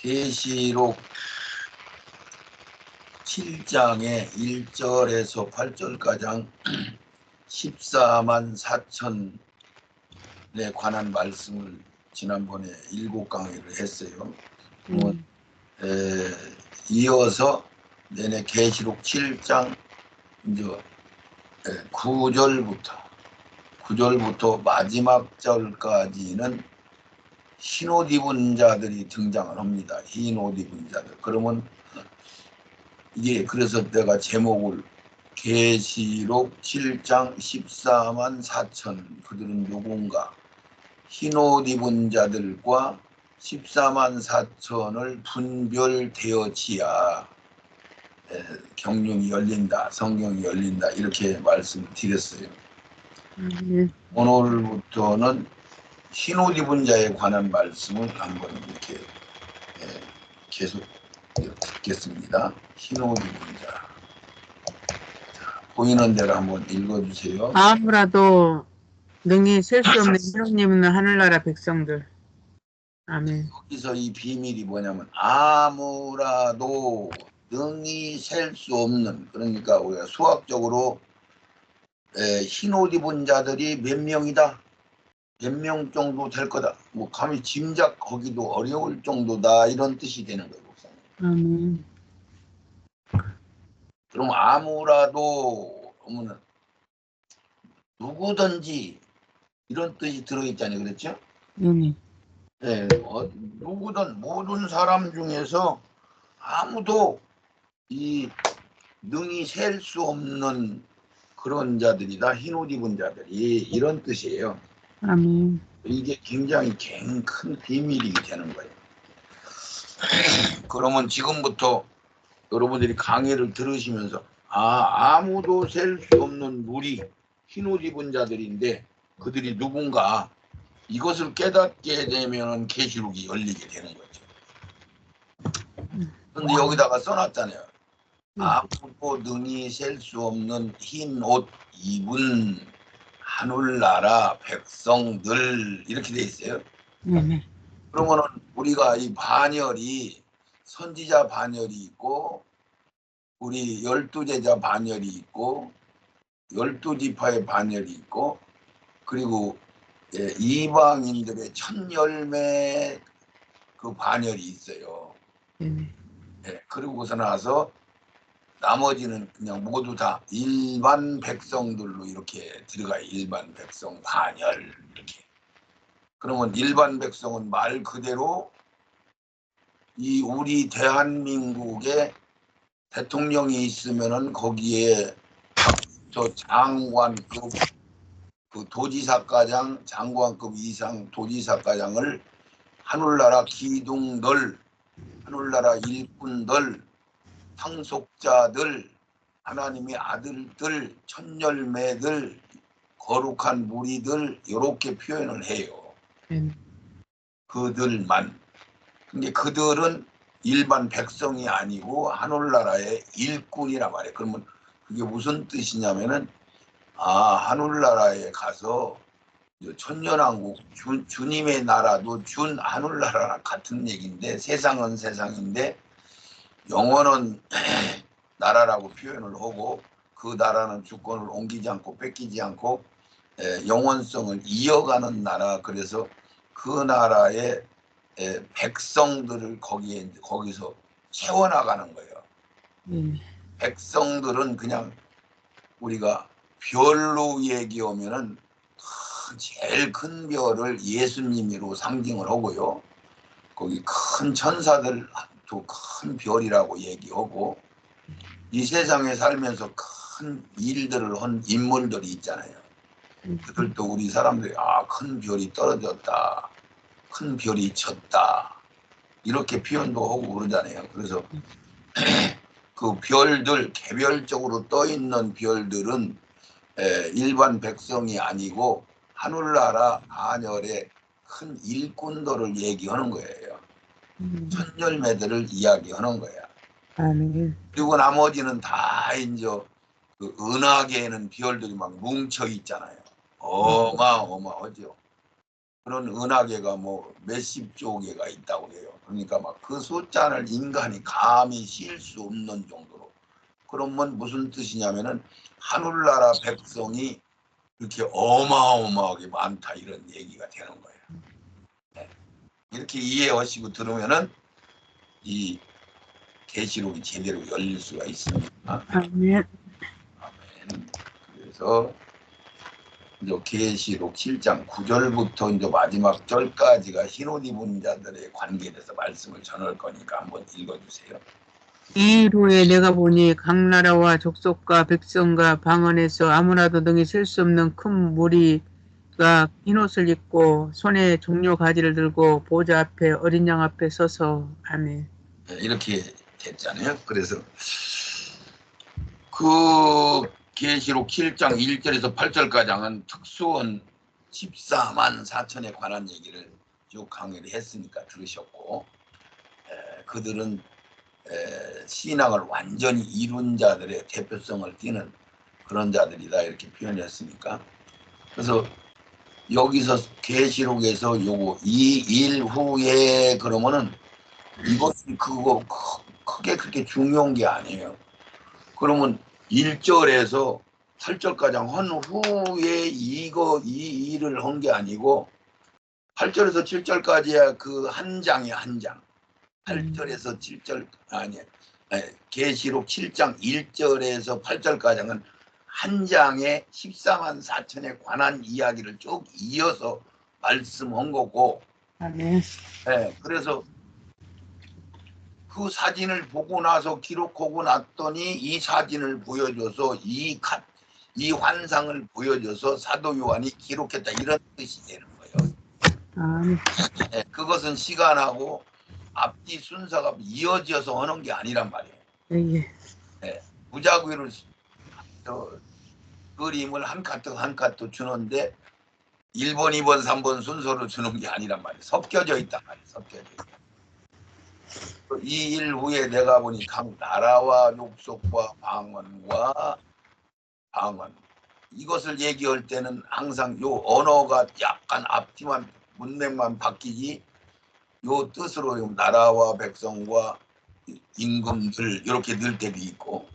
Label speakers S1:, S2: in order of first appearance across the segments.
S1: 계시록 7장의 1절에서 8절가량 14만 4천에 관한 말씀을 지난번에 7강의를 했어요. 이어서 내내 계시록 7장 이제 9절부터 마지막 절까지는 흰 옷 입은 자들이 등장을 합니다. 흰 옷 입은 자들. 그러면 이게 그래서 내가 제목을 계시록 7장 14만 4천 그들은 누군가, 흰 옷 입은 자들과 14만 4천을 분별되어지야 경륜이 열린다, 성경이 열린다, 이렇게 말씀드렸어요. 오늘부터는 흰 옷 입은 자에 관한 말씀을 한번 이렇게 계속 듣겠습니다. 흰 옷 입은 자. 보이는 대로 한번 읽어주세요.
S2: 아무라도 능히 셀 수 없는 흰 옷 입는 하늘나라 백성들. 아멘.
S1: 여기서 이 비밀이 뭐냐면 아무라도 능히 셀 수 없는, 그러니까 우리가 수학적으로 흰 옷 입은 자들이 몇 명이다, 몇 명 정도 될 거다, 뭐 감히 짐작하기도 어려울 정도다, 이런 뜻이 되는 거예요.
S2: 아멘.
S1: 그럼 아무라도 하면은 누구든지 이런 뜻이 들어있잖아요. 그렇죠? 네, 누구든 모든 사람 중에서 아무도 이 능히 셀 수 없는 그런 자들이다, 흰 옷 입은 자들이, 이런 뜻이에요.
S2: 아멘.
S1: 이게 굉장히 큰 비밀이 되는 거예요. 그러면 지금부터 여러분들이 강의를 들으시면서 아무도 셀 수 없는 무리, 흰 옷 입은 자들인데 그들이 누군가, 이것을 깨닫게 되면 계시록이 열리게 되는 거죠. 근데 여기다가 써놨잖아요. 아무도 능히 셀 수 없는 흰 옷 입은 하늘나라 백성들, 이렇게 돼 있어요. 그러면은 우리가 이 반열이 선지자 반열이 있고, 우리 12제자 반열이 있고, 12지파의 반열이 있고, 그리고 이방인들의 첫 열매 그 반열이 있어요. 그러고서 나서 나머지는 그냥 모두 다 일반 백성들로 이렇게 들어가요. 일반 백성 반열, 이렇게. 그러면 일반 백성은 말 그대로 이 우리 대한민국에 대통령이 있으면은 거기에 저 장관급, 그 도지사과장, 장관급 이상 도지사과장을 하늘나라 기둥들, 하늘나라 일꾼들, 상속자들, 하나님의 아들들, 첫열매들, 거룩한 무리들, 이렇게 표현을 해요. 그들만. 근데 그들은 일반 백성이 아니고 하늘나라의 일꾼이라 말이에요. 그러면 그게 무슨 뜻이냐면은 하늘나라에 가서 천년왕국, 주님의 나라도 준 하늘나라랑 같은 얘기인데, 세상은 세상인데 영원한 나라라고 표현을 하고, 그 나라는 주권을 옮기지 않고 뺏기지 않고 영원성을 이어가는 나라. 그래서 그 나라의 백성들을 거기서 채워나가는 거예요. 백성들은 그냥 우리가 별로 얘기하면은 제일 큰 별을 예수님으로 상징을 하고요. 거기 큰 천사들도 큰 별이라고 얘기하고, 이 세상에 살면서 큰 일들을 한 인물들이 있잖아요. 그들도 우리 사람들이 큰 별이 떨어졌다, 큰 별이 쳤다, 이렇게 표현도 하고 그러잖아요. 그래서 그 별들, 개별적으로 떠 있는 별들은 일반 백성이 아니고 하늘나라 반열의 큰 일꾼들을 얘기하는 거예요. 첫열매들을 이야기하는 거야. 그리고 나머지는 다 이제 그 은하계에는 별들이 막 뭉쳐 있잖아요. 어마어마하죠. 그런 은하계가 뭐 몇십조 개가 있다고 해요. 그러니까 막 그 숫자를 인간이 감히 실 수 없는 정도로. 그러면 무슨 뜻이냐면은 하늘나라 백성이 이렇게 어마어마하게 많다 이런 얘기가 되는 거예요. 네. 이렇게 이해하시고 들으면은 이 계시록이 제대로 열릴 수가 있습니다.
S2: 아멘.
S1: 아멘. 그래서 이제 계시록 7장 9절부터 이제 마지막 절까지가 흰옷 입은 자들의 관계에 대해서 말씀을 전할 거니까 한번 읽어주세요.
S2: 이 일 후에 내가 보니 각 나라와 족속과 백성과 방언에서 아무나도 등이 셀 수 없는 큰 무리가 흰옷을 입고 손에 종려 가지를 들고 보좌 앞에 어린 양 앞에 서서 아멘.
S1: 네, 이렇게 됐잖아요. 그래서 그 계시록 7장 1절에서 8절까지는 특수한 14만 4천에 관한 얘기를 쭉 강의를 했으니까 들으셨고, 그들은 신앙을 완전히 이룬 자들의 대표성을 띠는 그런 자들이다 이렇게 표현했으니까, 그래서 여기서 계시록에서 요거 이 일 후에 그러면은 이것이 그거 크게 그렇게 중요한 게 아니에요. 그러면 1절에서 8절까지 한 후에 이 일을 한 게 아니고 8절에서 7절까지야 그 한 장이야, 한 장. 8절에서 7절 아니 계시록 7장 1절에서 8절까지는 한 장에 14만 4천에 관한 이야기를 쭉 이어서 말씀한 거고,
S2: 아멘.
S1: 그래서 그 사진을 보고 나서 기록하고 났더니 이 사진을 보여줘서 이 환상을 보여줘서 사도 요한이 기록했다 이런 뜻이 되는 거예요.
S2: 아멘.
S1: 그것은 시간하고 앞뒤 순서가 이어져서 하는 게 아니란 말이에요.
S2: 예.
S1: 무작위로 그림을 한 카트 한 카트 주는데 1번, 2번, 3번 순서로 주는 게 아니란 말이에요. 섞여져 있단 말이에요. 섞여져 있다. 이 일 후에 내가 보니 각 나라와 족속과 방언과 방언 이것을 얘기할 때는 항상 요 언어가 약간 앞뒤만 문맥만 바뀌지 요 뜻으로 나라와 백성과 임금들 이렇게 늘 때도 있고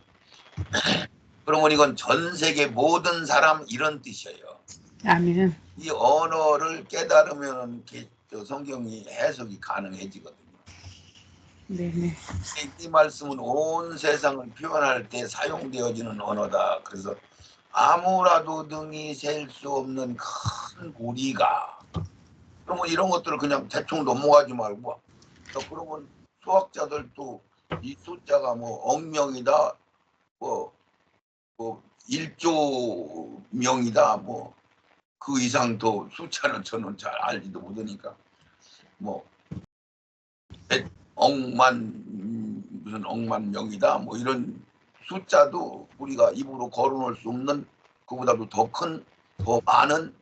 S1: 그러면 이건 전 세계 모든 사람 이런 뜻이에요.
S2: 아멘.
S1: 이 언어를 깨달으면 성경이 해석이 가능해지거든요.
S2: 네네.
S1: 이 말씀은 온 세상을 표현할 때 사용되어지는 언어다. 그래서 아무라도 등이 셀 수 없는 큰 무리가 그러면 이런 것들을 그냥 대충 넘어가지 말고 그러면 수학자들도 이 숫자가 뭐 억명이다 뭐 1조 명이다 뭐 그 이상 더 숫자는 저는 잘 알지도 못하니까 뭐 100억만 무슨 억만 명이다 뭐 이런 숫자도 우리가 입으로 거론할 수 없는 그보다도 더 큰 더 많은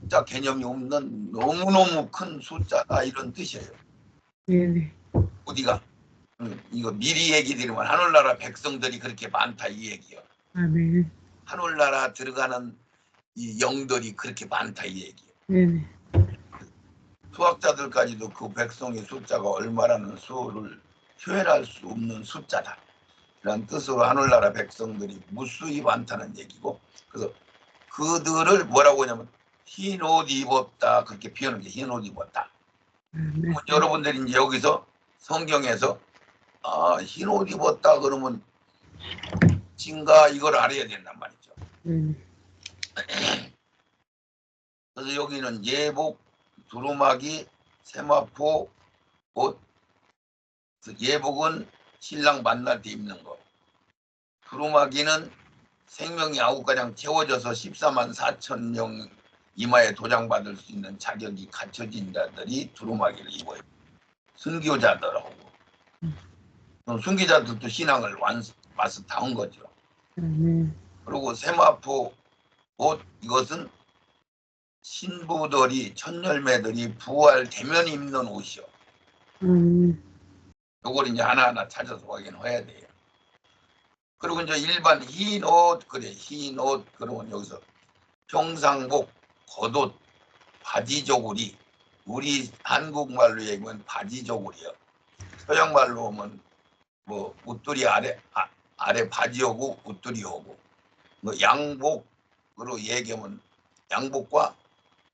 S1: 숫자 개념이 없는 너무너무 큰 숫자다 이런 뜻이에요.
S2: 네네.
S1: 우리가 이거 미리 얘기 드리면 하늘나라 백성들이 그렇게 많다 이 얘기요.
S2: 아멘.
S1: 하늘나라 들어가는 이 영들이 그렇게 많다 이 얘기요.
S2: 네네.
S1: 수학자들까지도 그 백성의 숫자가 얼마라는 수를 표현할 수 없는 숫자다. 이런 뜻으로 하늘나라 백성들이 무수히 많다는 얘기고, 그래서 그들을 뭐라고 하냐면 흰 옷 입었다 그렇게 표현하는 게 흰 옷 입었다.
S2: 아멘.
S1: 여러분들이 이제 여기서 성경에서 흰 옷 입었다 그러면 진가 이걸 알아야 된단 말이죠. 그래서 여기는 예복, 두루마기, 세마포, 옷. 예복은 신랑 만날 때 입는 거. 두루마기는 생명이 9가장 채워져서 14만 4천 명 이마에 도장받을 수 있는 자격이 갖춰진 자들이 두루마기를 입어요. 순교자들하고. 순교자들도 신앙을 마스터한 거죠. 그리고 세마포 옷 이것은 신부들이 천열매들이 부활되면 입는 옷이요. 요걸 이제 하나하나 찾아서 확인해야 돼요. 그리고 이제 일반 흰 옷 그래 흰 옷 그러면 여기서 평상복 겉옷 바지저고리. 우리 한국말로 얘기하면 바지저고리요. 서양말로 하면 뭐 웃돌이 아래 바지하고 웃돌이하고 뭐 양복으로 얘기하면 양복과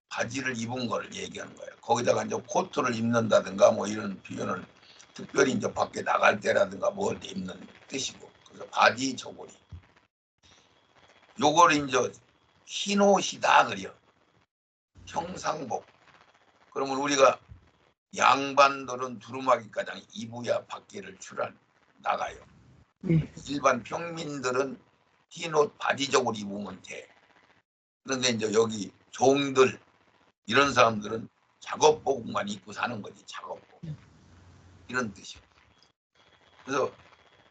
S1: 바지를 입은 거를 얘기하는 거예요. 거기다가 이제 코트를 입는다든가 뭐 이런 표현을 특별히 이제 밖에 나갈 때라든가 뭐 할 때 입는 뜻이고. 그래서 바지 저고리. 요걸 이제 흰 옷이다 그래요. 형상복. 그러면 우리가 양반들은 두루마기 가장 입어야 밖에를 나가요.
S2: 네.
S1: 일반 평민들은 흰 옷 바지 저고리 입으면 돼. 그런데 이제 여기 종들 이런 사람들은 작업복만 입고 사는 거지. 작업복. 이런 뜻이요. 그래서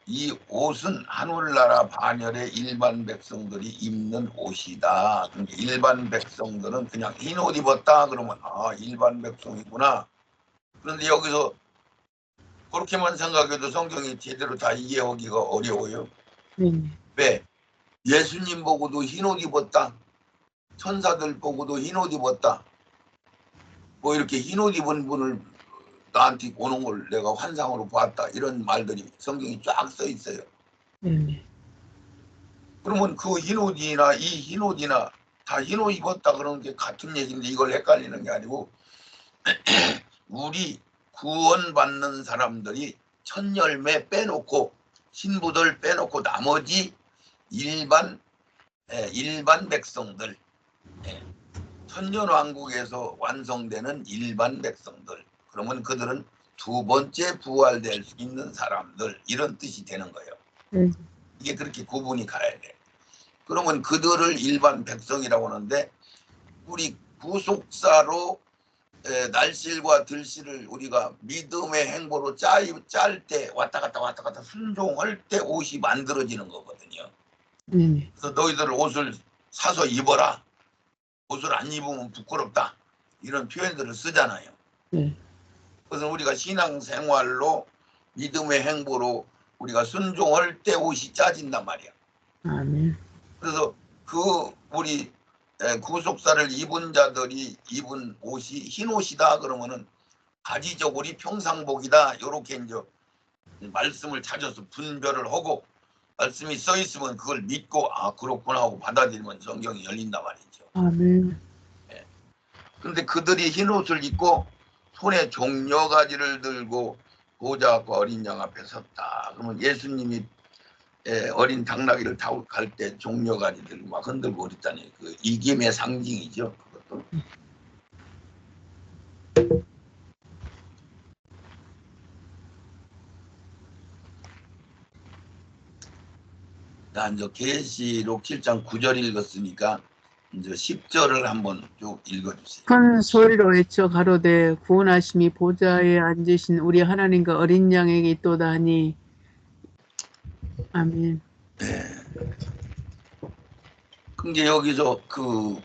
S1: 이 옷은 하늘나라 반열의 일반 백성들이 입는 옷이다. 그러니까 일반 백성들은 그냥 흰 옷 입었다 그러면 아 일반 백성이구나. 그런데 여기서 그렇게만 생각해도 성경이 제대로 다 이해하기가 어려워요.
S2: 네.
S1: 왜? 예수님 보고도 흰 옷 입었다. 천사들 보고도 흰 옷 입었다. 뭐 이렇게 흰 옷 입은 분을 나한테 오는 걸 내가 환상으로 봤다. 이런 말들이 성경이 쫙 써 있어요.
S2: 네.
S1: 그러면 그 흰 옷이나 이 흰 옷이나 다 흰 옷 입었다 그러는 게 같은 얘기인데 이걸 헷갈리는 게 아니고 우리 구원받는 사람들이 첫 열매 빼놓고 신부들 빼놓고 나머지 일반 백성들 천년왕국에서 완성되는 일반 백성들 그러면 그들은 두 번째 부활될 수 있는 사람들 이런 뜻이 되는 거예요.
S2: 네.
S1: 이게 그렇게 구분이 가야 돼. 그러면 그들을 일반 백성이라고 하는데 우리 구속사로 날실과 들실을 우리가 믿음의 행보로 짤 때 왔다 갔다 순종할 때 옷이 만들어지는 거거든요.
S2: 네.
S1: 그래서 너희들 옷을 사서 입어라. 옷을 안 입으면 부끄럽다. 이런 표현들을 쓰잖아요.
S2: 네.
S1: 그래서 우리가 신앙생활로 믿음의 행보로 우리가 순종할 때 옷이 짜진단 말이야.
S2: 아멘.
S1: 그래서 그 우리 구속사를 입은 자들이 입은 옷이 흰 옷이다 그러면은 바지저고리 평상복이다 이렇게 이제 말씀을 찾아서 분별을 하고 말씀이 써 있으면 그걸 믿고 아 그렇구나 하고 받아들이면 성경이 열린단 말이죠.
S2: 아멘.
S1: 그런데 그들이 흰 옷을 입고 손에 종려가지를 들고 보좌 앞과 어린 양 앞에 섰다. 그러면 예수님이 어린 당나귀를 타고 갈 때 종려가지 들고 막 흔들고 그랬다니 그 이김의 상징이죠. 그것도. 자, 이제 계시록 7장 9절 읽었으니까 이제 10절을 한번 쭉 읽어주세요.
S2: 큰 소리로 외쳐 가로되 구원하심이 보좌에 앉으신 우리 하나님과 어린 양에게 있도다 하니 아멘.
S1: 네. 근데 여기서 그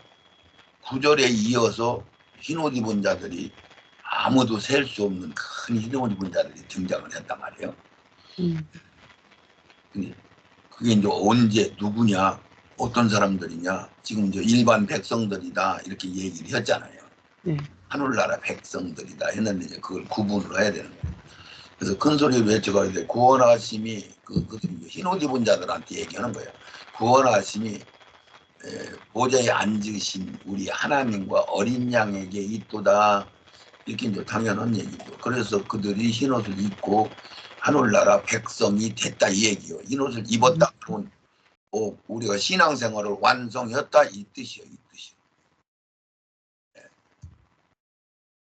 S1: 9절에 이어서 흰옷 입은 자들이 아무도 셀 수 없는 큰 흰옷 입은 자들이 등장을 했단 말이에요. 근데 그게 이제 언제 누구냐 어떤 사람들이냐 지금 이제 일반 백성들이다 이렇게 얘기를 했잖아요.
S2: 네.
S1: 하늘나라 백성들이다 했는데 이제 그걸 구분을 해야 되는 거예요. 그래서 큰 소리로 외쳐가지고 구원하심이 그들이 흰옷 입은 자들한테 얘기하는 거예요. 구원하심이 보좌에 앉으신 우리 하나님과 어린 양에게 있도다. 이렇게 이제 당연한 얘기죠. 그래서 그들이 흰옷을 입고 하늘나라 백성이 됐다 이 얘기요. 흰옷을 입었다 그러면 우리가 신앙생활을 완성했다 이 뜻이요. 이 뜻이요. 네.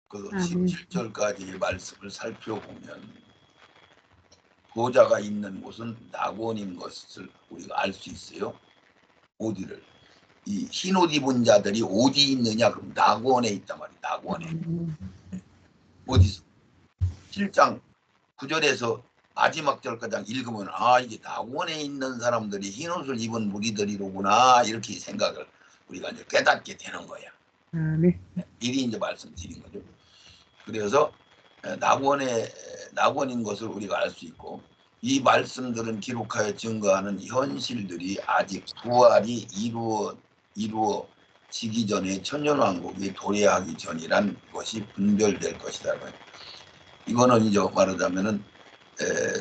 S1: 그 17절까지 말씀을 살펴보면 보좌가 있는 곳은 낙원인 것을 우리가 알 수 있어요. 어디를? 이 흰옷 입은 자들이 어디 있느냐? 그럼 낙원에 있단 말이에요. 낙원에. 어디서? 7장 9절에서 마지막 절까지 읽으면 아 이게 낙원에 있는 사람들이 흰옷을 입은 무리들이로구나 이렇게 생각을 우리가 이제 깨닫게 되는 거야.
S2: 네.
S1: 미리 이제 말씀드린 거죠. 그래서 낙원인 것을 우리가 알 수 있고 이 말씀들은 기록하여 증거하는 현실들이 아직 부활이 지기 전에 천년왕국이 도래하기 전이란 것이 분별될 것이다. 이거는 이제 말하자면은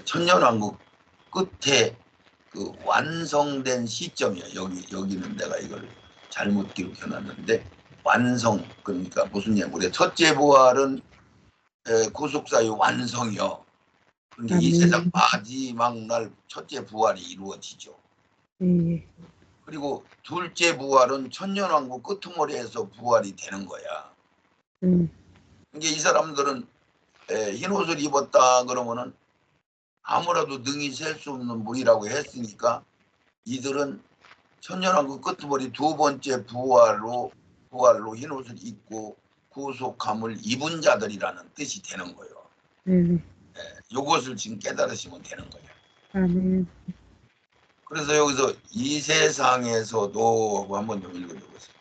S1: 천년왕국 끝에 그 완성된 시점이에요. 여기는 내가 이걸 잘못 기록해놨는데 완성 그러니까 무슨 얘기? 우리 첫째 부활은 구속사의 완성이요. 그러니까 이 세상 마지막 날 첫째 부활이 이루어지죠. 그리고 둘째 부활은 천년왕국 끄트머리에서 부활이 되는 거야. 그러니까 이 사람들은 흰 옷을 입었다 그러면은 아무라도 능히 셀 수 없는 물이라고 했으니까 이들은 천년왕국 끄트머리 두 번째 부활로 흰 옷을 입고 구속함을 입은 자들이라는 뜻이 되는 거예요. 이것을 지금 깨달으시면 되는 거예요. 그래서 여기서 이 세상에서도 한번 좀 읽어줘보세요.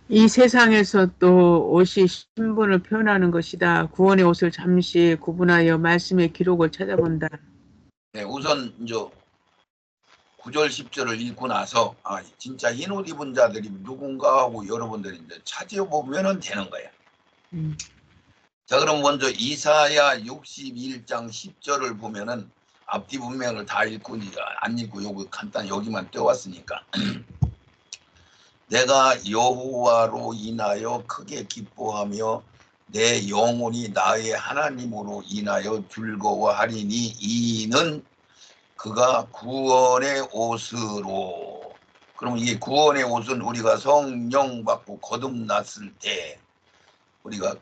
S2: 이 세상에서도 옷이 신분을 표현하는 것이다. 구원의 옷을 잠시 구분하여 말씀의 기록을 찾아본다.
S1: 네, 우선 이제 9절 10절을 읽고 나서 진짜 흰 옷 입은 자들이 누군가 하고 여러분들이 이제 찾아보면 되는 거야. 자, 그럼 먼저 이사야 61장 10절을 보면은 앞뒤 문맥을 다 읽고 안 읽고 요거 간단히 여기만 떼왔으니까 내가 여호와로 인하여 크게 기뻐하며 내 영혼이 나의 하나님으로 인하여 즐거워하리니 이는 그가 구원의 옷으로. 그럼 이 구원의 옷은 우리가 성령 받고 거듭났을 때 우리가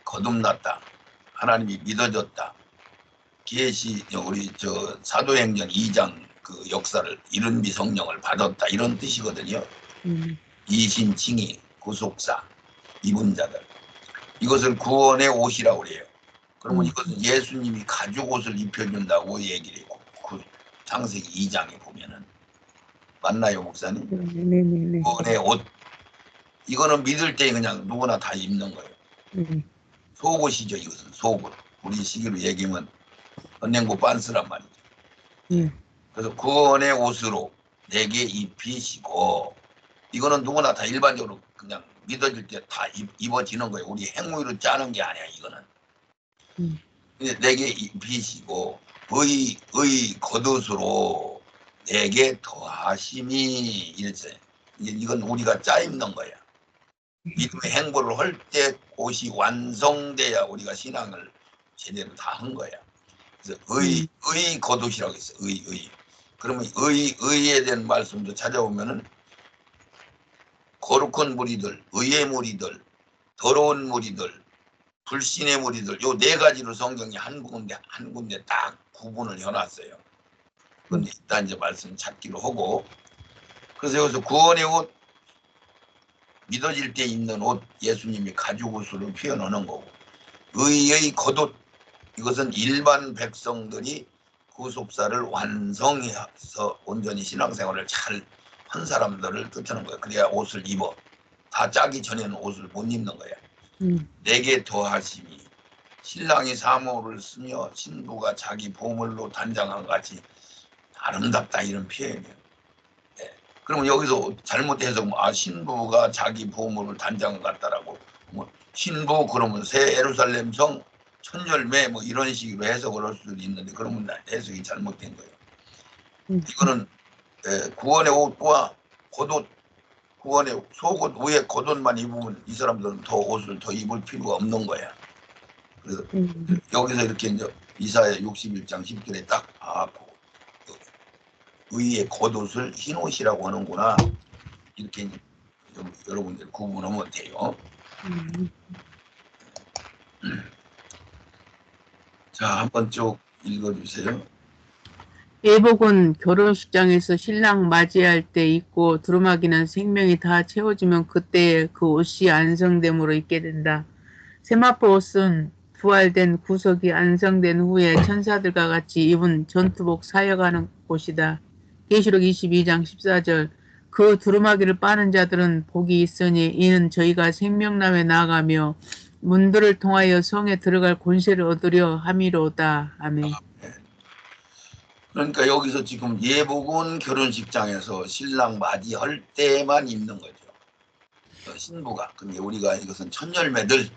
S1: 거듭났다. 하나님이 믿어졌다. 우리 사도행전 2장 그 역사를 이른비 성령을 받았다 이런 뜻이거든요. 이신칭의 구속사 입은 자들 이것을 구원의 옷이라고 그래요. 그러면 이것은 예수님이 가죽 옷을 입혀준다고 얘기를 해요. 그 창세기 2장에 보면은 맞나요, 목사님?
S2: 네네네.
S1: 구원의 옷 이거는 믿을 때 그냥 누구나 다 입는 거예요. 속옷이죠. 이것은 속옷. 우리 시기로 얘기하면 언냉고 빤스란 말이죠. 그래서 구원의 옷으로 내게 입히시고 이거는 누구나 다 일반적으로 그냥 믿어질 때 다 입어지는 거예요. 우리 행위로 짜는 게 아니야. 이거는 내게 입히시고 의 겉옷으로 내게 더하심이 이랬어요. 이건 우리가 짜 입는 거야. 믿음의 행보를 할 때 옷이 완성돼야 우리가 신앙을 제대로 다 한 거야. 그래서 의 겉옷이라고 했어요. 의. 그러면 의에 대한 말씀도 찾아보면은 거룩한 무리들, 의의 무리들, 더러운 무리들, 불신의 무리들 요 네 가지로 성경이 한 군데 딱 구분을 해놨어요. 그런데 일단 이제 말씀 찾기로 하고 그래서 여기서 구원의 옷 믿어질 때 입는 옷 예수님이 가죽 옷으로 표현하는 거고 의의 겉옷 이것은 일반 백성들이 구속사를 완성해서 온전히 신앙생활을 잘 한 사람들을 뜻하는 거예요. 그래야 옷을 입어. 다 짜기 전에는 옷을 못 입는 거야. 내게 더하심이 신랑이 사모를 쓰며 신부가 자기 보물로 단장한 같이 아름답다 이런 표현이에요. 네. 그러면 여기서 잘못해서 신부가 자기 보물을 단장한 같다라고 신부 그러면 새 예루살렘 성 천열매 이런 식으로 해석을 할 수도 있는데 그러면 해석이 잘못된 거예요. 이거는 구원의 옷과 겉옷 구원의 속옷 위에 겉옷만 입으면 이 사람들은 더 옷을 더 입을 필요가 없는 거야. 그래서 여기서 이렇게 이제 이사야 61장 10절에 딱 의의 겉옷을 흰 옷이라고 하는구나 이렇게 여러분들 구분하면 돼요. 자, 한번 쭉 읽어주세요.
S2: 예복은 결혼식장에서 신랑 맞이할 때 입고 두루마기는 생명이 다 채워지면 그때 그 옷이 안성됨으로 입게 된다. 세마포 옷은 부활된 구속이 안성된 후에 천사들과 같이 입은 전투복 사역하는 곳이다. 계시록 22장 14절 그 두루마기를 빠는 자들은 복이 있으니 이는 저희가 생명남에 나아가며 문들을 통하여 성에 들어갈 권세를 얻으려 함이로다. 아멘.
S1: 그러니까 여기서 지금 예복은 결혼식장에서 신랑 맞이할 때만 입는 거죠. 신부가. 근데 우리가 이것은 첫 열매들,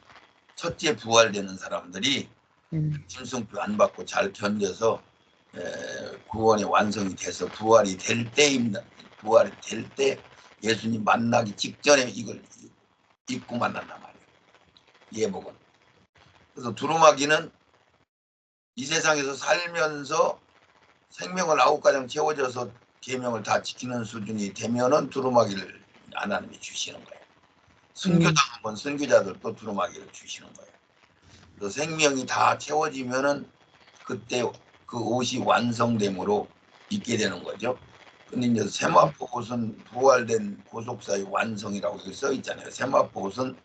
S1: 첫째 부활되는 사람들이 짐승표 안 받고 잘 견뎌서 구원의 완성이 돼서 부활이 될 때입니다. 부활이 될 때 예수님 만나기 직전에 이걸 입고 만난단 말이에요. 예복은. 그래서 두루마기는 이 세상에서 살면서 생명을 9가정 채워져서 계명을 다 지키는 수준이 되면은 두루마기를 하나님이 주시는 거예요. 순교당 한번 순교자들도 두루마기를 주시는 거예요. 그래서 생명이 다 채워지면은 그때 그 옷이 완성됨으로 입게 되는 거죠. 근데 이제 세마포 옷은 부활된 고속사의 완성이라고 써 있잖아요. 세마포 옷은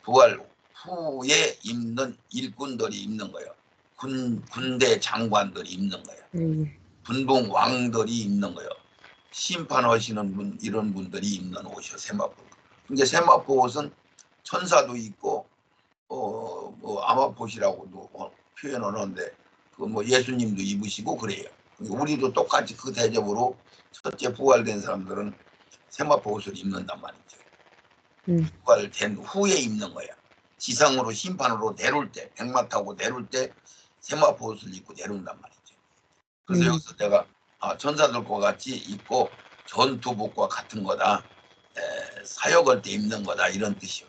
S1: 부활 후에 입는 일꾼들이 입는 거예요. 군대 장관들이 입는 거예요. 분봉 왕들이 입는 거예요. 심판하시는 분, 이런 분들이 입는 옷이요. 세마포. 근데 세마포 옷은 천사도 있고 뭐 아마포시라고도 표현을 하는데 그 뭐 예수님도 입으시고 그래요. 우리도 똑같이 그 대접으로 첫째 부활된 사람들은 세마포 옷을 입는단 말이죠. 부활된 후에 입는 거야. 지상으로 심판으로 내려올 때, 백마 타고 내려올 때 세마포 옷을 입고 내려온단 말이죠. 그래서 여기서 내가 천사들과 같이 입고 전투복과 같은 거다. 사역할 때 입는 거다. 이런 뜻이요.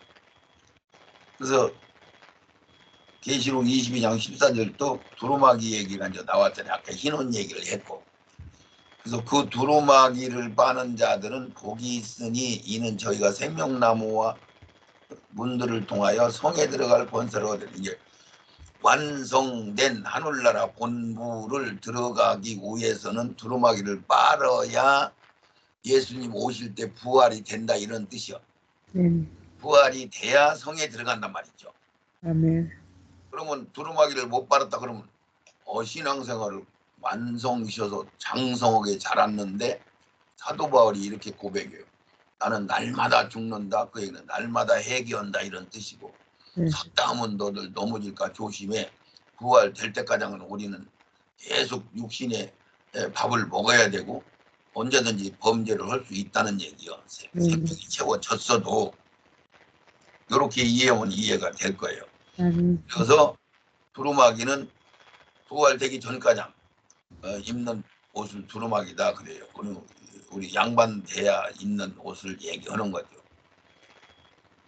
S1: 그래서 계시록 22장 14절도 두루마기 얘기가 이제 나왔잖아요. 아까 흰옷 얘기를 했고. 그래서 그 두루마기를 빠는 자들은 복이 있으니 이는 저희가 생명나무와 문들을 통하여 성에 들어갈 권세를 얻으니 이제 완성된 하늘나라 본부를 들어가기 위해서는 두루마기를 빨아야 예수님 오실 때 부활이 된다 이런 뜻이요. 부활이 돼야 성에 들어간단 말이죠.
S2: 아멘.
S1: 그러면 두루마기를 못 빨았다 그러면 신앙생활을 완성시켜서 장성하게 자랐는데 사도 바울이 이렇게 고백해요. 나는 날마다 죽는다. 그 얘기는 날마다 해기한다 이런 뜻이고 섰다 하면 너들 넘어질까 조심해. 부활될 때까지는 우리는 계속 육신의 밥을 먹어야 되고 언제든지 범죄를 할 수 있다는 얘기요. 생명이 채워졌어도 이렇게 이해하면 이해가 될 거예요. 그래서 두루마기는 부활되기 전까지 입는 옷을 두루마기다 그래요. 그리고 우리 양반 돼야 입는 옷을 얘기하는 거죠.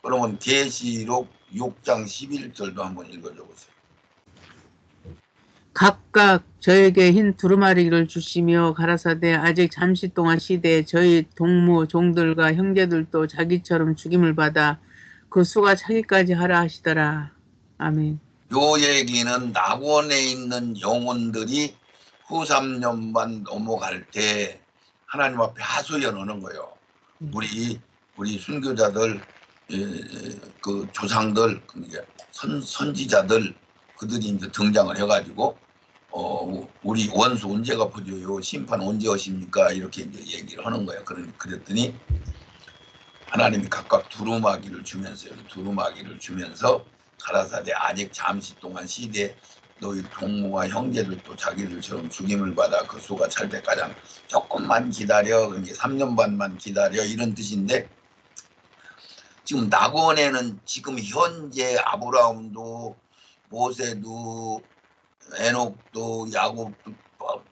S1: 그러면 계시록 6장 11절도 한번 읽어줘 보세요.
S2: 각각 저에게 흰 두루마리를 주시며 가라사대 아직 잠시 동안 시대에 저희 동무 종들과 형제들도 자기처럼 죽임을 받아 그 수가 차기까지 하라 하시더라. 아멘.
S1: 요 얘기는 낙원에 있는 영혼들이 후 3년만 넘어갈 때 하나님 앞에 하소연하는 거예요. 우리 순교자들, 그 조상들, 선지자들 그들이 이제 등장을 해가지고 우리 원수 언제 갚아줘요? 심판 언제 하십니까? 이렇게 이제 얘기를 하는 거예요. 그랬더니 하나님이 각각 두루마기를 주면서 가라사대 아직 잠시 동안 시대에 너희 동무와 형제들도 자기들처럼 죽임을 받아 그 수가 찰 때까지 조금만 기다려. 그게 3년 반만 기다려 이런 뜻인데 지금 낙원에는 지금 현재 아브라함도 모세도 에녹도 야곱도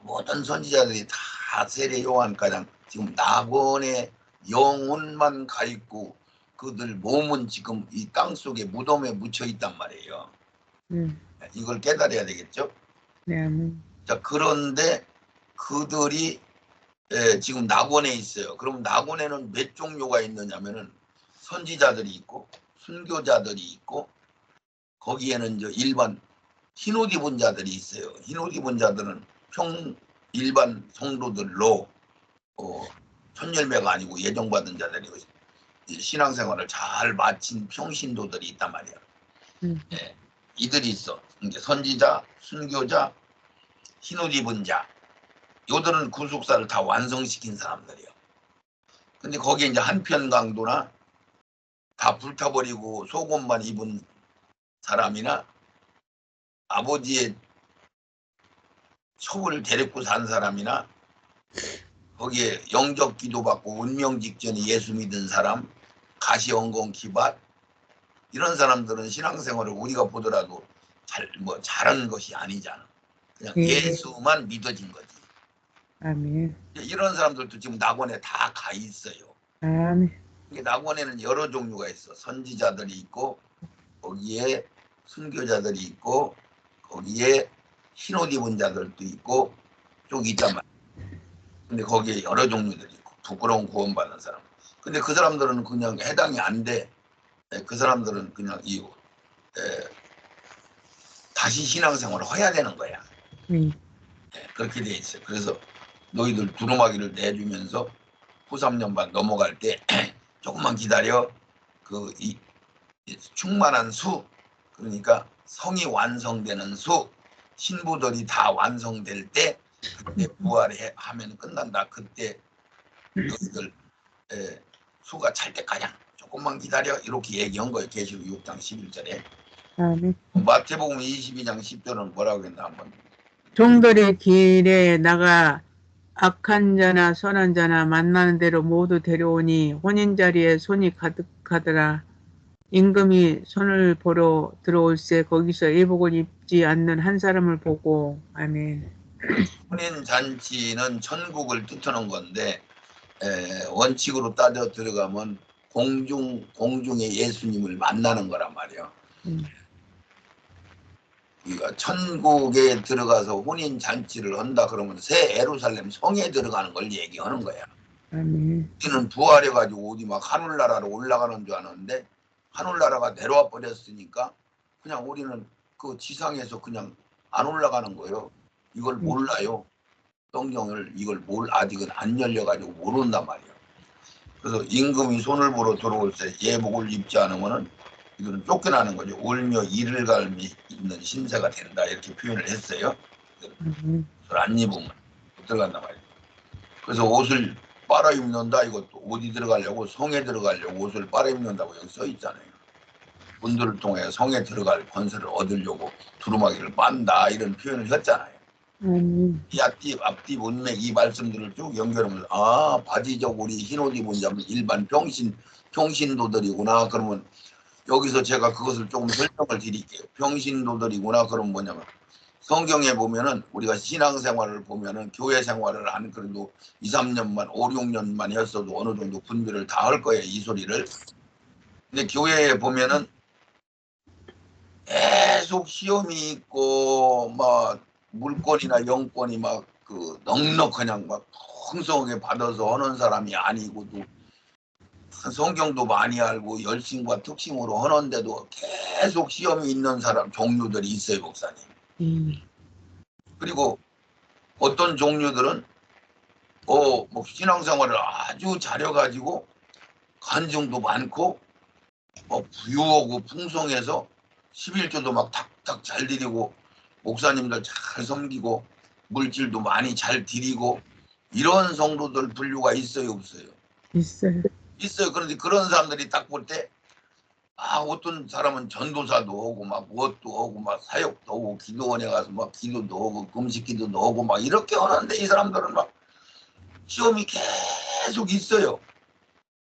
S1: 모든 선지자들이 다 세례 요한가장 지금 낙원에 영혼만 가 있고 그들 몸은 지금 이 땅 속에 무덤에 묻혀 있단 말이에요. 이걸 깨달아야 되겠죠.
S2: 네.
S1: 자, 그런데 그들이 지금 낙원에 있어요. 그럼 낙원에는 몇 종류가 있느냐면은 선지자들이 있고 순교자들이 있고 거기에는 이제 일반 흰옷 입은 자들이 있어요. 흰옷 입은 자들은 일반 성도들로 천열매가 아니고 예정받은 자들이 신앙생활을 잘 마친 평신도들이 있단 말이야. 네, 이들이 있어. 이제 선지자, 순교자, 흰옷 입은 자. 요들은 구속사를 다 완성시킨 사람들이에요. 근데 거기에 이제 한편 강도나 다 불타버리고 속옷만 입은 사람이나 아버지의 첩을 데리고 산 사람이나 거기에 영적 기도 받고 운명 직전에 예수 믿은 사람 가시원공 기밭 이런 사람들은 신앙생활을 우리가 보더라도 잘한 것이 아니잖아. 그냥
S2: 예.
S1: 예수만 믿어진 거지.
S2: 아멘.
S1: 이런 사람들도 지금 낙원에 다 가 있어요.
S2: 아멘.
S1: 낙원에는 여러 종류가 있어. 선지자들이 있고 거기에 순교자들이 있고 거기에 흰옷 입은 자들도 있고 쭉 있단 말이야. 근데 거기에 여러 종류들이 있고 부끄러운 구원받는 사람. 근데 그 사람들은 그냥 해당이 안 돼. 그 사람들은 그냥 다시 신앙생활을 해야 되는 거야. 그렇게 돼 있어요. 그래서 너희들 두루마기를 내주면서 후 3년반 넘어갈 때 조금만 기다려. 이 충만한 수, 그러니까 성이 완성되는 수, 신부들이 다 완성될 때 그때 부활하면 끝난다. 그때 너희들 수가 찰 때까지 조금만 기다려. 이렇게 얘기한 거예요. 계시록 6장 11절에.
S2: 아멘.
S1: 마태복음 22장 10절은 뭐라고 했나 한번.
S2: 종들의 길에 나가 악한 자나 선한 자나 만나는 대로 모두 데려오니 혼인자리에 손이 가득하더라. 임금이 손을 보러 들어올새 거기서 예복을 입지 않는 한 사람을 보고. 아멘.
S1: 혼인잔치는 천국을 뜻하는 건데 원칙으로 따져 들어가면 공중의 예수님을 만나는 거란 말이에요. 그러니까 천국에 들어가서 혼인 잔치를 한다 그러면 새 예루살렘 성에 들어가는 걸 얘기하는 거야. 우리는 부활해가지고 어디 막 하늘나라로 올라가는 줄 아는데 하늘나라가 내려와 버렸으니까 그냥 우리는 그 지상에서 그냥 안 올라가는 거예요. 이걸 몰라요. 성경을 이걸 아직은 안 열려가지고 모른단 말이에요. 그래서 임금이 손을 보러 들어올 때 예복을 입지 않으면은 이거는 쫓겨나는 거죠. 울며 이를 갈미 있는 신세가 된다 이렇게 표현을 했어요. 그걸 안 입으면 못 들어간단 말이에요. 그래서 옷을 빨아 입는다. 이것도 어디 들어가려고 성에 들어가려고 옷을 빨아 입는다고 여기 써 있잖아요. 군들을 통해 성에 들어갈 권세를 얻으려고 두루마기를 빤다 이런 표현을 했잖아요. 이 앞뒤 문맥 이 말씀들을 쭉 연결하면서 바지적 우리 흰옷 입은 자는 일반 평신도들이구나. 그러면 여기서 제가 그것을 조금 설명을 드릴게요. 평신도들이구나. 그럼 뭐냐면 성경에 보면은 우리가 신앙생활을 보면은 교회 생활을 한 그래도 2, 3년만 5, 6년만 했어도 어느 정도 분별을 다 할 거예요. 이 소리를. 근데 교회에 보면은 계속 시험이 있고 막 물권이나 영권이 막 넉넉 그냥 막 풍성하게 받아서 하는 사람이 아니고도 성경도 많이 알고 열심과 특심으로 하는데도 계속 시험이 있는 사람 종류들이 있어요, 목사님. 그리고 어떤 종류들은 뭐 신앙생활을 아주 잘해가지고 간증도 많고 부유하고 풍성해서 11조도 막 탁탁 잘 드리고 목사님들 잘 섬기고 물질도 많이 잘 드리고 이런 성도들 분류가 있어요, 없어요? 있어요. 그런데 그런 사람들이 딱 볼 때 어떤 사람은 전도사도 하고 막 무엇도 하고 막 사역도 하고 기도원에 가서 막 기도도 하고 금식기도도 하고 막 이렇게 하는데 이 사람들은 막 시험이 계속 있어요.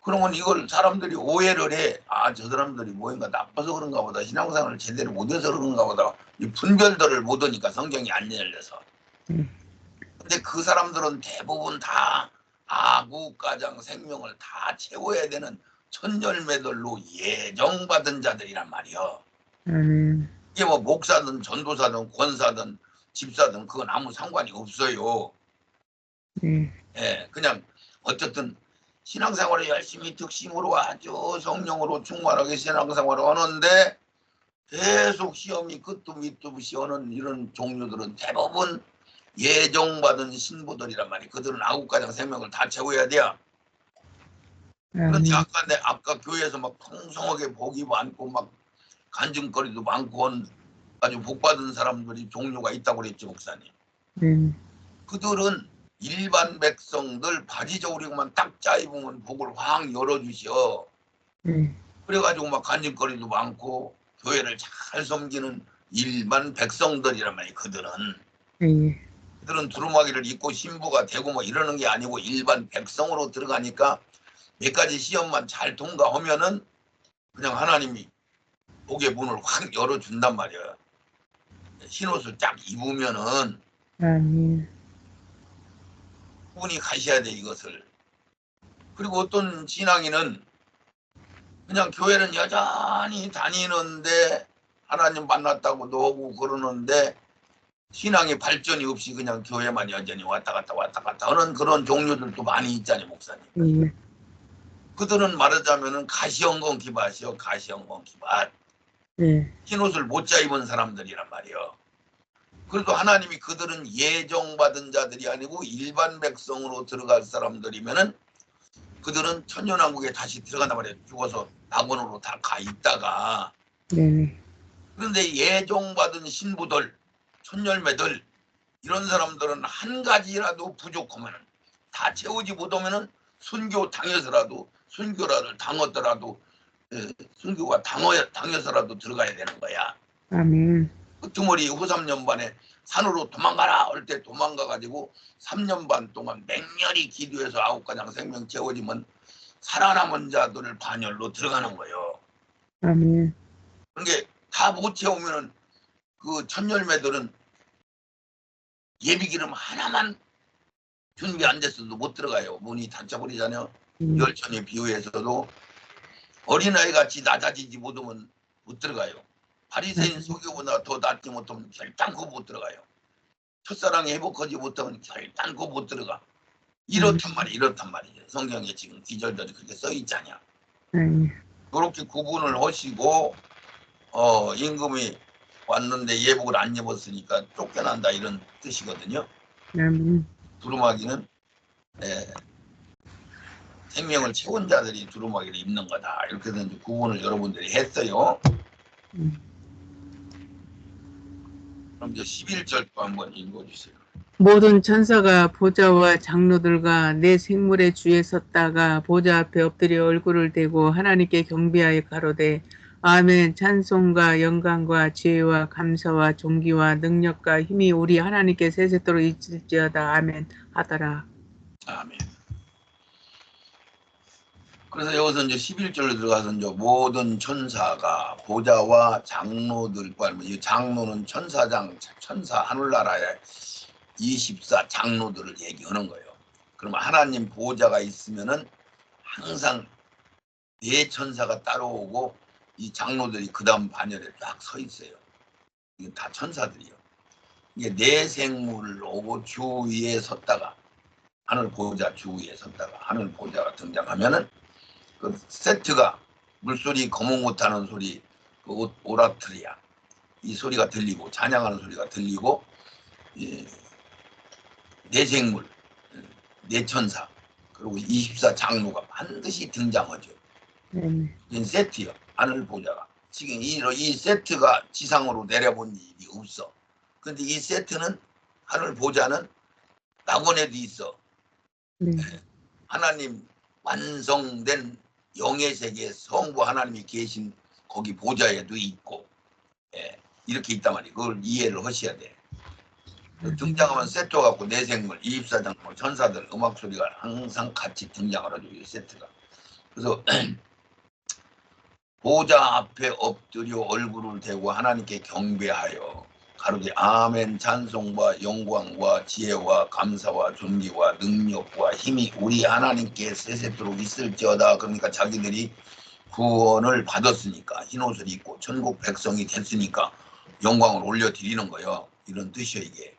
S1: 그러면 이걸 사람들이 오해를 해. 저 사람들이 뭔가 나빠서 그런가 보다. 신앙생활을 제대로 못해서 그런가 보다. 이 분별들을 못하니까 성경이 안 열려서. 근데 그 사람들은 대부분 다 아구가장 생명을 다 채워야 되는 천열매들로 예정받은 자들이란 말이요. 이게 뭐 목사든 전도사든 권사든 집사든 그건 아무 상관이 없어요. 그냥 어쨌든 신앙생활을 열심히 득심으로 아주 성령으로 충만하게 신앙생활을 하는데 계속 시험이 끝도 밑도 없이 하는 이런 종류들은 대부분 예정받은 신부들이란 말이에요. 그들은 아구가장 생명을 다 채워야 돼요. 그런데 아까 교회에서 막 풍성하게 복이 많고 막 간증거리도 많고 아주 복받은 사람들이 종류가 있다고 그랬죠, 목사님. 그들은 일반 백성들 바지저고리만 딱 짜입으면 복을 확 열어주셔. 그래가지고 막 간증거리도 많고 교회를 잘 섬기는 일반 백성들이란 말이에요. 그들은 두루마기를 입고 신부가 되고 뭐 이러는 게 아니고 일반 백성으로 들어가니까 몇 가지 시험만 잘 통과하면은 그냥 하나님이 복의 문을 확 열어준단 말이야. 흰옷을 딱 입으면은
S2: 아멘.
S1: 분이 가셔야 돼 이것을. 그리고 어떤 신앙인은 그냥 교회는 여전히 다니는데 하나님 만났다고도 하고 그러는데 신앙의 발전이 없이 그냥 교회만 여전히 왔다 갔다 하는 그런 종류들도 많이 있잖아요, 목사님.
S2: 예.
S1: 그들은 말하자면은 가시엉건 기밭이요, 가시엉건 기밭.
S2: 예.
S1: 흰옷을 못 자 입은 사람들이란 말이요. 그래도 하나님이 그들은 예정받은 자들이 아니고 일반 백성으로 들어갈 사람들이면은 그들은 천년왕국에 다시 들어간단 말이에요. 죽어서 낙원으로 다 가 있다가.
S2: 네네.
S1: 그런데 예정받은 신부들, 천열매들 이런 사람들은 한 가지라도 부족하면은 다 채우지 못하면은 순교 당해서라도 순교라를 당하더라도 순교가 당해서라도 들어가야 되는 거야.
S2: 아멘.
S1: 끄트머리 후 3년 반에 산으로 도망가라 할 때 도망가가지고 3년 반 동안 맹렬히 기도해서 9가장 생명 채워지면 살아남은 자들을 반열로 들어가는 거예요.
S2: 아멘.
S1: 그러니까 다 못 채우면은 그 천열매들은 예비기름 하나만 준비 안 됐어도 못 들어가요. 문이 닫혀버리잖아요. 열천에 비유해서도 어린아이 같이 낮아지지 못하면 못 들어가요. 바리새인 소교보다 더 낫지 못하면 결단코 못 들어가요. 첫사랑이 회복하지 못하면 결단코 못 들어가. 이렇단 말이죠. 성경에 지금 기절들이 그렇게 써 있잖냐. 그렇게 구분을 하시고 임금이 왔는데 예복을 안 입었으니까 쫓겨난다 이런 뜻이거든요. 두루마기는 생명을 채운 자들이 두루마기를 입는 거다. 이렇게 해서 이제 구분을 여러분들이 했어요. 그럼 이제 11절도 한번 읽어주세요.
S2: 모든 천사가 보좌와 장로들과 내 생물의 주에 섰다가 보좌 앞에 엎드려 얼굴을 대고 하나님께 경배하여 가로되 아멘. 찬송과 영광과 지혜와 감사와 존귀와 능력과 힘이 우리 하나님께 세세토록 있을지어다. 아멘 하더라.
S1: 아멘. 그래서 여기서 이제 11절로 들어가서 이제 모든 천사가 보좌와 장로들과, 이 장로는 천사장, 천사 하늘나라의 24 장로들을 얘기하는 거예요. 그러면 하나님 보좌가 있으면은 항상 네 천사가 따라오고 이 장로들이 그 다음 반열에 딱 서 있어요. 이게 다 천사들이요. 이게 네 생물을 오고 주 위에 섰다가 하늘 보좌 주 위에 섰다가 하늘 보좌가 등장하면은 그 세트가 물소리 거목 못하는 소리 그 오라트리아 이 소리가 들리고 찬양하는 소리가 들리고 네 생물 네 천사 그리고 24 장로가 반드시 등장하죠. 이 세트요. 하늘 보좌가 지금 이 세트가 지상으로 내려본 일이 없어. 근데 이 세트는 하늘 보좌는 낙원에도 있어. 하나님 완성된 영의 세계 성부 하나님이 계신 거기 보좌에도 있고 이렇게 있단 말이에요. 그걸 이해를 하셔야 돼. 등장하면 세트 갖고 내 생물 24장로 천사들 음악 소리가 항상 같이 등장을 하죠. 이 세트가. 그래서 보좌 앞에 엎드려 얼굴을 대고 하나님께 경배하여 가로되 아멘. 찬송과 영광과 지혜와 감사와 존귀와 능력과 힘이 우리 하나님께 세세토록 있을지어다. 그러니까 자기들이 구원을 받았으니까 흰옷을 입고 천국 백성이 됐으니까 영광을 올려드리는 거예요. 이런 뜻이에요 이게.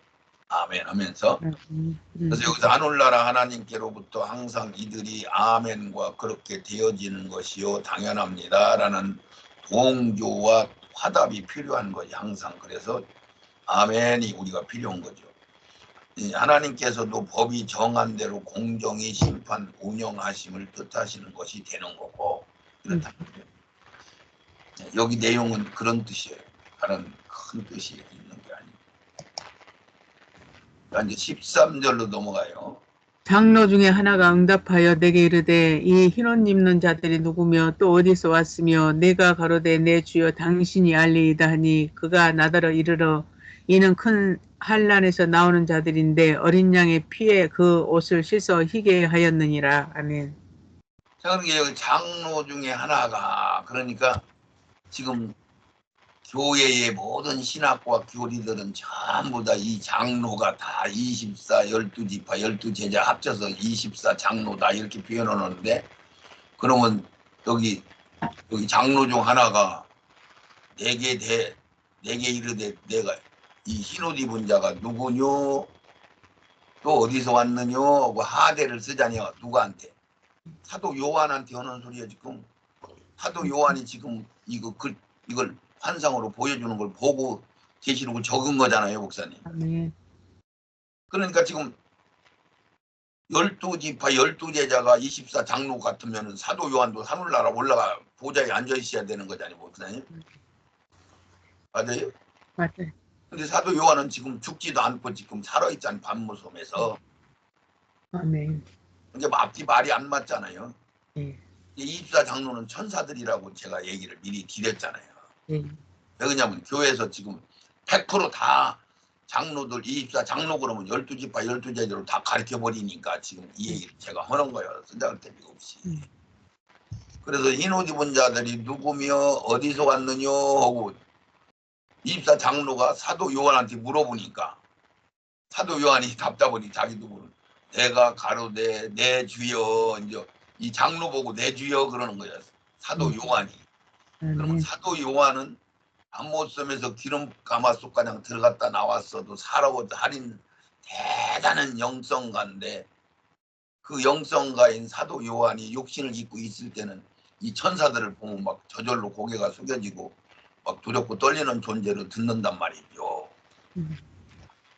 S1: 아멘 하면서. 그래서 여기서 하늘나라 하나님께로부터 항상 이들이 아멘과 그렇게 되어지는 것이요 당연합니다 라는 동조와 화답이 필요한 거지 항상. 그래서 아멘이 우리가 필요한 거죠. 하나님께서도 법이 정한 대로 공정히 심판 운영하심을 뜻하시는 것이 되는 거고 그렇다. 여기 내용은 그런 뜻이에요. 다른 큰 뜻이 있는 게 아니고. 이제 13절로 넘어가요.
S2: 장로 중에 하나가 응답하여 내게 이르되 이 흰옷 입는 자들이 누구며 또 어디서 왔으며 내가 가로되 내 주여 당신이 알리이다 하니 그가 나더러 이르러 이는 큰 환난에서 나오는 자들인데 어린 양의 피에 그 옷을 씻어 희게 하였느니라. 아멘.
S1: 자, 그러니까 여기 장로 중에 하나가 그러니까 지금 교회의 모든 신학과 교리들은 전부 다 이 장로가 다 24, 12지파, 12제자 합쳐서 24 장로다 이렇게 표현하는데 그러면 여기 장로 중 하나가 내게 이르되 내가 이 흰옷 입은 자가 누구뇨? 또 어디서 왔느뇨? 하고 하대를 쓰자니요. 누구한테? 사도 요한한테 하는 소리야 지금. 사도 요한이 지금 이걸 환상으로 보여주는 걸 보고 계시록을 적은 거잖아요, 목사님.
S2: 아멘.
S1: 그러니까 지금 12지파 12제자가 24 장로 같으면 사도 요한도 하늘나라 올라가 보좌에 앉아 있어야 되는 거잖아요, 목사님. 맞아요?
S2: 맞아요.
S1: 근데 사도 요한은 지금 죽지도 않고 지금 살아있잖아요, 반모섬에서.
S2: 아멘.
S1: 이게 앞뒤 말이 안 맞잖아요.
S2: 예.
S1: 24 장로는 천사들이라고 제가 얘기를 미리 드렸잖아요.
S2: 예.
S1: 왜 그러냐면 교회에서 지금 100% 다 장로들 24 장로 그러면 12지파 12제자로 다 가르쳐버리니까 지금 이 얘기를 제가 하는 거예요. 쓴다는 데이 없이. 그래서 흰옷 입은 자들이 누구며 어디서 왔느냐 하고 24 장로가 사도 요한한테 물어보니까 사도 요한이 답답하니 자기도 모르는 내가 가로되 내 주여 이제 이 장로 보고 내 주여 그러는 거예요. 사도 요한이. 그러면
S2: 아멘.
S1: 사도 요한은 암모섬에서 기름 가마솥 가냥 들어갔다 나왔어도 살아오다 할인 대단한 영성가인데 그 영성가인 사도 요한이 육신을 입고 있을 때는 이 천사들을 보면 막 저절로 고개가 숙여지고 막 두렵고 떨리는 존재로 듣는단 말이죠.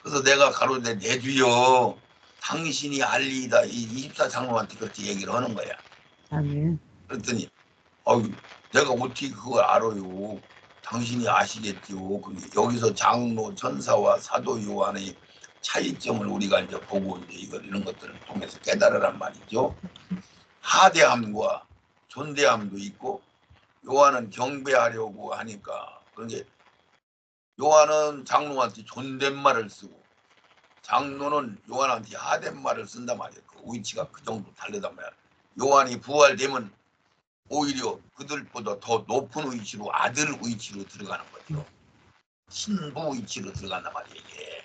S1: 그래서 내가 가로되 내 주여 당신이 알리이다 이 24 장로한테 그렇게 얘기를 하는 거야.
S2: 아멘.
S1: 그랬더니 내가 어떻게 그걸 알아요? 당신이 아시겠죠. 여기서 장로, 천사와 사도 요한의 차이점을 우리가 이제 보고 이제 이런 것들을 통해서 깨달으란 말이죠. 하대함과 존대함도 있고 요한은 경배하려고 하니까 그런게 요한은 장로한테 존댓말을 쓰고 장로는 요한한테 하댓말을 쓴단 말이에요. 그 위치가 그 정도 다르단 말이야. 요한이 부활되면 오히려 그들보다 더 높은 위치로 아들 위치로 들어가는 거죠. 신부 위치로 들어간단 말이에요. 이게.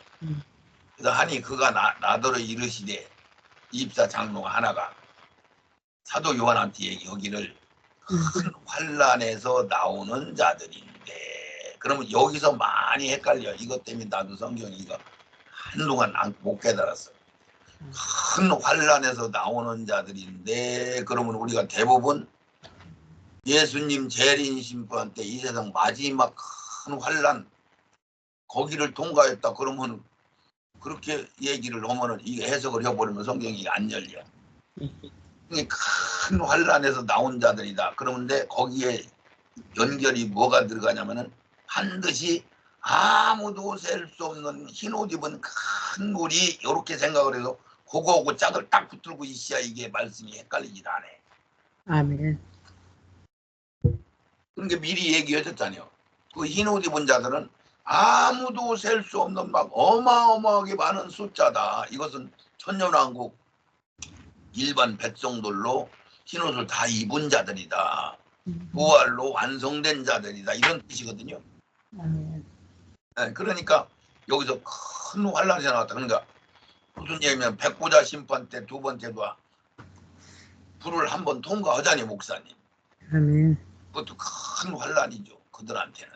S1: 그래서 하니 그가 나더러 이르시되 24 장로가 하나가 사도 요한한테 여기를 큰 환란에서 나오는 자들인데 그러면 여기서 많이 헷갈려. 이것 때문에 나도 성경 이거 한동안 못 깨달았어. 큰 환란에서 나오는 자들인데 그러면 우리가 대부분 예수님 재림 심판 때 이 세상 마지막 큰 환란 거기를 통과했다 그러면 그렇게 얘기를 하면은 이게 해석을 해버리면 성경이 안 열려. 이게 큰 환란에서 나온 자들이다. 그런데 거기에 연결이 뭐가 들어가냐면은 반드시 아무도 셀 수 없는 흰 옷 입은 큰 물이 이렇게 생각을 해서 그거하고 짝을 딱 붙들고 있어야 이게 말씀이 헷갈리질 않아.
S2: 아멘.
S1: 그러니까 미리 얘기해줬잖아요. 그 흰 옷 입은 자들은 아무도 셀 수 없는 막 어마어마하게 많은 숫자다. 이것은 천년왕국 일반 백성들로 흰 옷을 다 입은 자들이다. 부활로 완성된 자들이다. 이런 뜻이거든요. 네, 그러니까 여기서 큰 환란이 나왔다. 그러니까 무슨 얘기냐면 백보자 심판 때 두 번째도 불을 한번 통과하자니 목사님.
S2: 아멘.
S1: 그것도 큰 환란이죠. 그들한테는.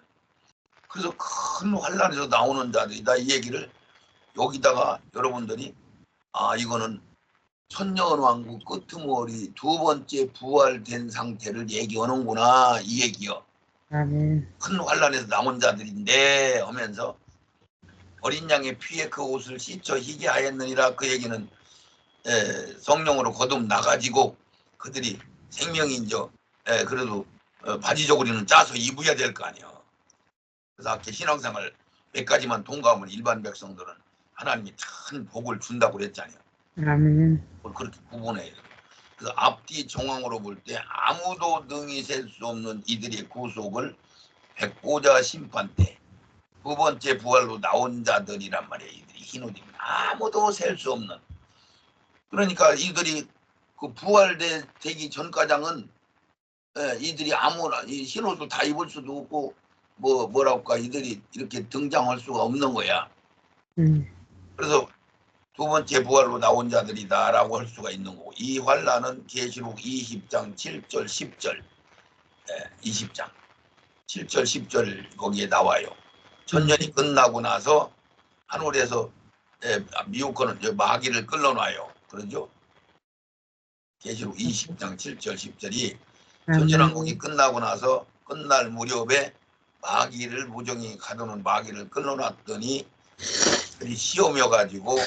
S1: 그래서 큰 환란에서 나오는 자들이다. 이 얘기를 여기다가 여러분들이 이거는 천년왕국 끄트머리 두 번째 부활된 상태를 얘기하는구나. 이 얘기요.
S2: 아멘.
S1: 큰 환란에서 나온 자들인데 하면서 어린 양의 피에 그 옷을 씻어 희게 하였느니라. 그 얘기는 성령으로 거듭 나가지고 그들이 생명이 이제 그래도 바지 저고리는 짜서 입어야 될 거 아니에요. 그래서 아까 신앙생활 몇 가지만 통과하면 일반 백성들은 하나님이 큰 복을 준다고 그랬잖아요.
S2: 아멘.
S1: 그렇게 구분해요. 그래서 앞뒤 정황으로 볼 때 아무도 능히 셀 수 없는 이들의 구속을 백보자 심판 때 두 번째 부활로 나온 자들이란 말이에요. 이들이 흰옷 입은 아무도 셀 수 없는. 그러니까 이들이 그 부활되기 전까장은 이들이 아무나 이 흰옷을 다 입을 수도 없고 뭐랄까 이들이 이렇게 등장할 수가 없는 거야. 그래서 두 번째 부활로 나온 자들이다라고 할 수가 있는 거고, 이 환란은 계시록 20장 7절 10절 20장 7절 10절 거기에 나와요. 천년이 끝나고 나서 하늘에서 미혹하는 마귀를 끌어놔요. 그러죠? 계시록 20장 7절 10절이 천년왕국이 끝나고 나서 끝날 무렵에 마귀를 무정히 가두는 마귀를 끌어놨더니 그들이 시험이어가지고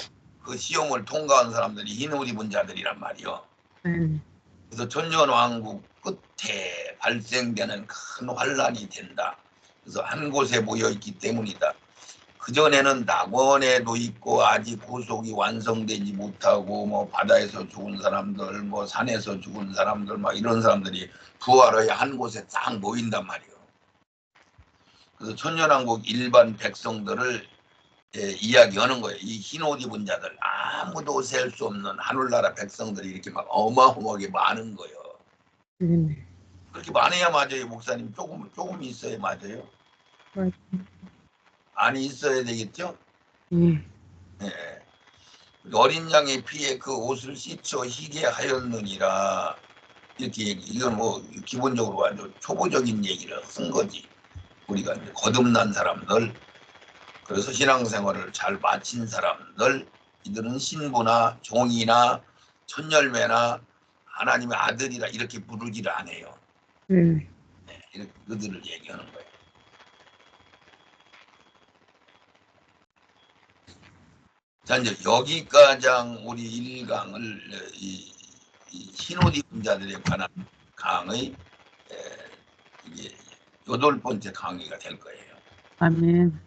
S1: 그 시험을 통과한 사람들이 흰옷 입은 자들이란 말이요. 그래서 천년왕국 끝에 발생되는 큰 환란이 된다. 그래서 한 곳에 모여 있기 때문이다. 그전에는 낙원에도 있고 아직 구속이 완성되지 못하고 뭐 바다에서 죽은 사람들 뭐 산에서 죽은 사람들 막 이런 사람들이 부활하여 한 곳에 딱 모인단 말이에요. 그래서 천년왕국 일반 백성들을 이야기하는 거예요. 이 흰옷 입은 자들 아무도 셀 수 없는 하늘나라 백성들이 이렇게 막 어마어마하게 많은 거예요. 그렇게 많아야 맞아요, 목사님. 조금 있어야 맞아요. 많이 있어야 되겠죠? 네. 어린 양의 피에 그 옷을 씻어 희게 하였느니라. 이렇게 이건 뭐 기본적으로 아주 초보적인 얘기를 쓴 거지. 우리가 이제 거듭난 사람들, 그래서 신앙생활을 잘 마친 사람들, 이들은 신부나 종이나 천열매나 하나님의 아들이라 이렇게 부르지를 않아요. 네, 이렇게 그들을 얘기하는 거예요. 자, 이제 여기까지 우리 1강을 이 흰옷 입은 자들에 관한 강의 이게 8번째 강의가 될 거예요.
S2: 아멘.